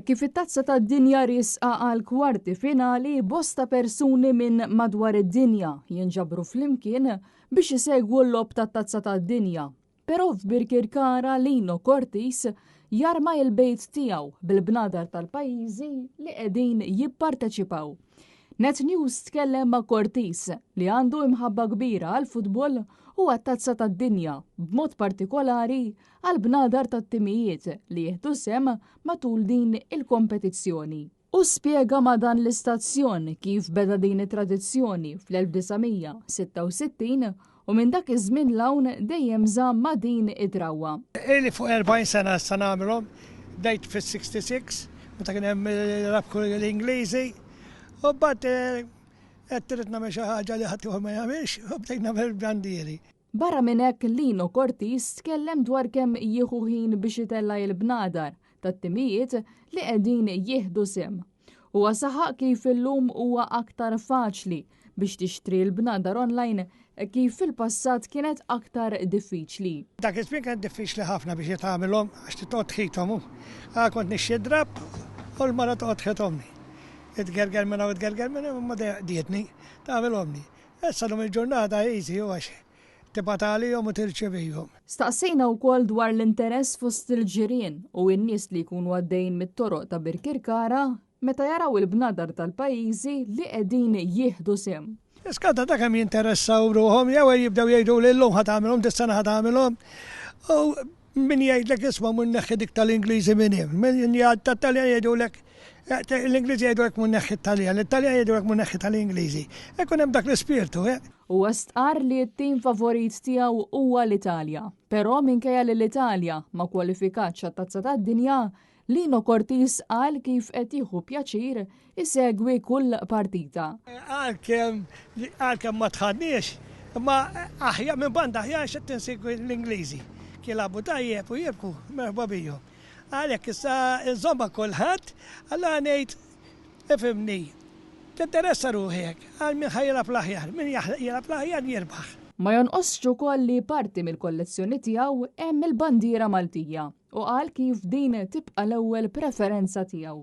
Kif it-tazza tad-dinja risqa għal kwarti finali bosta persuni minn madwar id-dinja jinġabru flimkien biex isegwu l-lob tat-tazza tad-dinja. Però f'Birkirkara Lino Cortis jarma il-bejt tiegħu bil-bnadar tal-pajjiżi li qegħdin jipparteċipaw. Net News tkellem ma' Cortis li għandu imħabba kbira għal-futbol u għat-tazza tad-dinja, b'mod partikolari għal-bnadar tat-timijiet li jieħdu sem matul din il-kompetizzjoni. U spjega ma' dan l-istazzjon kif beda din it-tradizzjoni fl-1966 u minn dak iż-żmien l-hawn dejjem żamm ma' din id-drawwa. Ili fuq 40 sena issa nagħmilhom, bdejt fis-66 meta kien hemm il-rabku l-Ingliżi u bad qed trid nagħmel xi ħaġa li ħadd ma jagħmilx u bdejt nagħmel bandiri. Barra minn hekk Lino Cortis tkellem dwar kemm jieħu ħin biex itella l-bnadar tat-timijiet li qegħdin jieħdu sem. Huwa saħaq kif illum huwa aktar faċli biex tixtri l-bnadar online kif fil-passat kienet aktar diffiċli. Dak iż-żmien kien diffiċli ħafna biex jitgħamilhom għax titqgħod tħithom. Kont nixxi drab u l-mara toqgħod tħithomni. Itgerger minna u itgerger minna u ma dietni tagħmilhomni. Issa lum il-ġurnata easy u għax tibatalihom u tirċevihom. Staqsejna wkoll dwar l-interess fost il-ġirien u n-nies li jkunu għaddejjin mit-toroq ta' Birkirkara meta jaraw il-bnadar tal-pajjiżi li qegħdin jieħdu sem. Iskanta ta' kemm jinteressaw ruhom jew jibdew jgħidu li llum ħad tagħmilhom, dis-sena ħad tagħmilhom. U min jgħidlek isma' mun neħħi dik tal-Ingliżi minn hemm. Min jgħid tat-Taljan jgħidulek l-Ingliżi jgħidulek mun neħħi t-Taljan, it-Taljan jgħidulek mun neħħi tal-Ingliżi. Ekkun hemm dak l-ispirtu, Huwa stqarr li t-tim favorit tiegħu huwa l-Italja. Però minkejja li l-Italja ma kwalifikatx għat-tazza tad-dinja, Lino Cortis qal kif qed jieħu pjaċir isegwi kull partita. Għalkemm ma tħadniex, imma aħjar minn banda aħjar x'qed tinsegwi l-Ingliżi. Kilabu tajjeb u jibku merħba bihom. Għalhekk issa nżomma kulħadd, alla ngħid ifhimni. Tinteressa ruħek, għal min ħajjilab l-aħjar, min jilab l-aħjar jirbaħ. Ma jonqosx ukoll li parti mill-kollezzjoni tiegħu hemm il-bandiera Maltija u qal kif din tibqa' l-ewwel preferenza tiegħu.